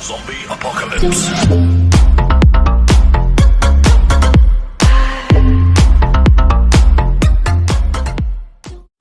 Zombie apocalypse.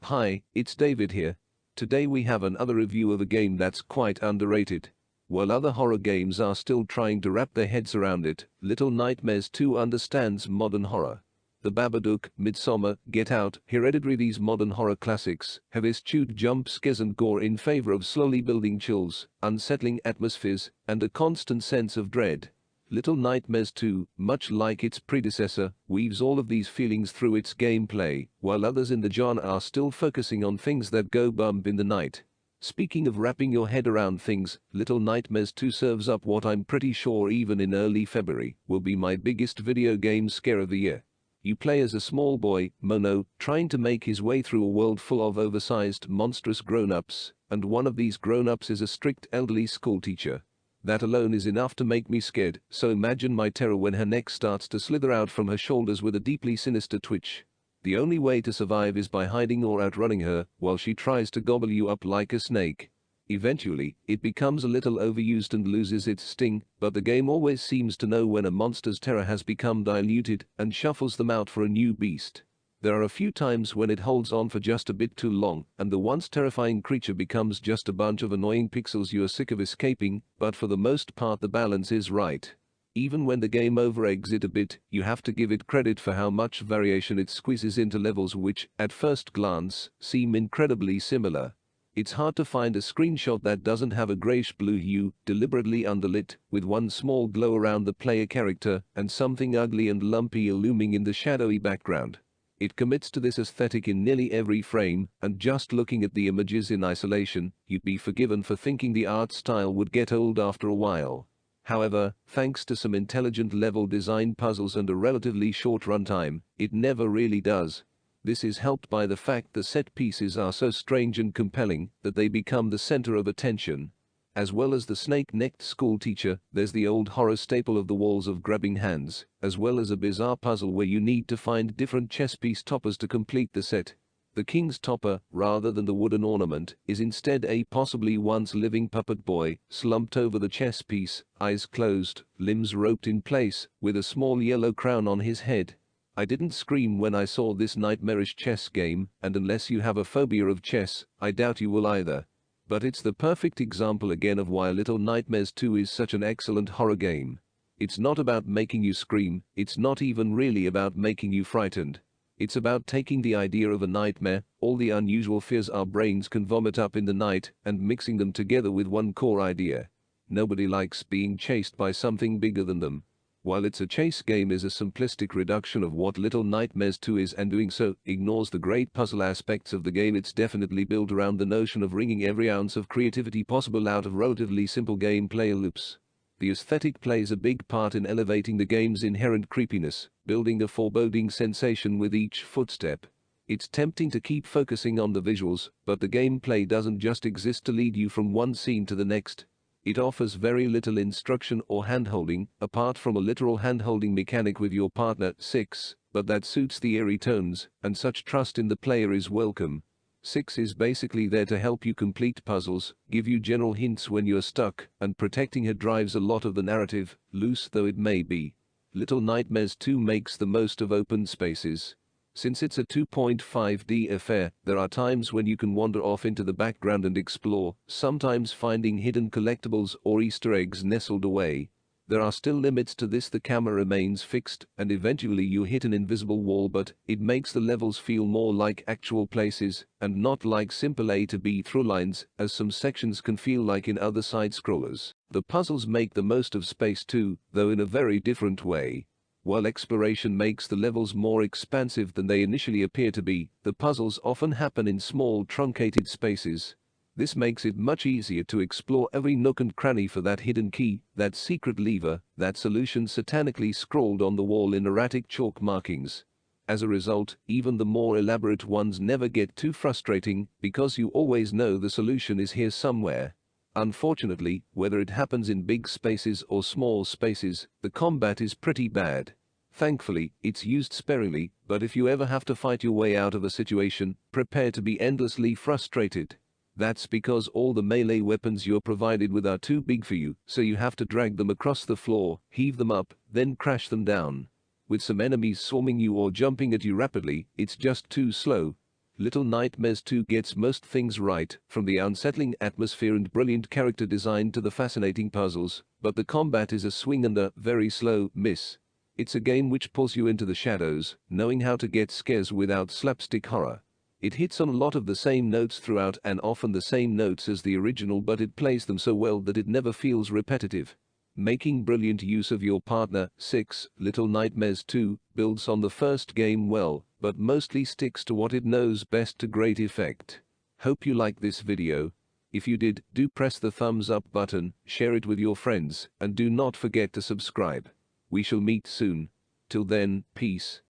Hi, it's David here. Today we have another review of a game that's quite underrated. While other horror games are still trying to wrap their heads around it, Little Nightmares 2 understands modern horror. The Babadook, Midsommar, Get Out, Hereditary, these modern horror classics have eschewed jump scares and gore in favor of slowly building chills, unsettling atmospheres, and a constant sense of dread. Little Nightmares 2, much like its predecessor, weaves all of these feelings through its gameplay, while others in the genre are still focusing on things that go bump in the night. Speaking of wrapping your head around things, Little Nightmares 2 serves up what I'm pretty sure even in early February will be my biggest video game scare of the year. You play as a small boy, Mono, trying to make his way through a world full of oversized, monstrous grown-ups, and one of these grown-ups is a strict elderly schoolteacher. That alone is enough to make me scared, so imagine my terror when her neck starts to slither out from her shoulders with a deeply sinister twitch. The only way to survive is by hiding or outrunning her, while she tries to gobble you up like a snake. Eventually, it becomes a little overused and loses its sting, but the game always seems to know when a monster's terror has become diluted and shuffles them out for a new beast. There are a few times when it holds on for just a bit too long, and the once terrifying creature becomes just a bunch of annoying pixels you are sick of escaping, but for the most part the balance is right. Even when the game over-eggs it a bit, you have to give it credit for how much variation it squeezes into levels which, at first glance, seem incredibly similar. It's hard to find a screenshot that doesn't have a grayish-blue hue, deliberately underlit, with one small glow around the player character and something ugly and lumpy looming in the shadowy background. It commits to this aesthetic in nearly every frame, and just looking at the images in isolation, you'd be forgiven for thinking the art style would get old after a while. However, thanks to some intelligent level design puzzles and a relatively short runtime, it never really does. This is helped by the fact the set pieces are so strange and compelling that they become the center of attention. As well as the snake-necked schoolteacher, there's the old horror staple of the walls of grabbing hands, as well as a bizarre puzzle where you need to find different chess piece toppers to complete the set. The king's topper, rather than the wooden ornament, is instead a possibly once living puppet boy, slumped over the chess piece, eyes closed, limbs roped in place, with a small yellow crown on his head. I didn't scream when I saw this nightmarish chess game, and unless you have a phobia of chess, I doubt you will either. But it's the perfect example again of why Little Nightmares 2 is such an excellent horror game. It's not about making you scream, it's not even really about making you frightened. It's about taking the idea of a nightmare, all the unusual fears our brains can vomit up in the night, and mixing them together with one core idea. Nobody likes being chased by something bigger than them. While It's a Chase game is a simplistic reduction of what Little Nightmares 2 is, and doing so ignores the great puzzle aspects of the game, it's definitely built around the notion of wringing every ounce of creativity possible out of relatively simple gameplay loops. The aesthetic plays a big part in elevating the game's inherent creepiness, building a foreboding sensation with each footstep. It's tempting to keep focusing on the visuals, but the gameplay doesn't just exist to lead you from one scene to the next. It offers very little instruction or handholding, apart from a literal handholding mechanic with your partner, Six, but that suits the eerie tones, and such trust in the player is welcome. Six is basically there to help you complete puzzles, give you general hints when you're stuck, and protecting her drives a lot of the narrative, loose though it may be. Little Nightmares 2 makes the most of open spaces. Since it's a 2.5D affair, there are times when you can wander off into the background and explore, sometimes finding hidden collectibles or Easter eggs nestled away. There are still limits to this. The camera remains fixed, and eventually you hit an invisible wall, but it makes the levels feel more like actual places, and not like simple A to B through-lines, as some sections can feel like in other side-scrollers. The puzzles make the most of space too, though in a very different way. While exploration makes the levels more expansive than they initially appear to be, the puzzles often happen in small truncated spaces. This makes it much easier to explore every nook and cranny for that hidden key, that secret lever, that solution satanically scrawled on the wall in erratic chalk markings. As a result, even the more elaborate ones never get too frustrating, because you always know the solution is here somewhere. Unfortunately, whether it happens in big spaces or small spaces, the combat is pretty bad. Thankfully, it's used sparingly, but if you ever have to fight your way out of a situation, prepare to be endlessly frustrated. That's because all the melee weapons you're provided with are too big for you, so you have to drag them across the floor, heave them up, then crash them down. With some enemies swarming you or jumping at you rapidly, it's just too slow. Little Nightmares 2 gets most things right, from the unsettling atmosphere and brilliant character design to the fascinating puzzles, but the combat is a swing and a very slow miss. It's a game which pulls you into the shadows, knowing how to get scares without slapstick horror. It hits on a lot of the same notes throughout and often the same notes as the original, but it plays them so well that it never feels repetitive. Making brilliant use of your partner. 6. Little Nightmares 2 builds on the first game well, but mostly sticks to what it knows best to great effect. Hope you liked this video. If you did, do press the thumbs up button, share it with your friends, and do not forget to subscribe. We shall meet soon. Till then, peace.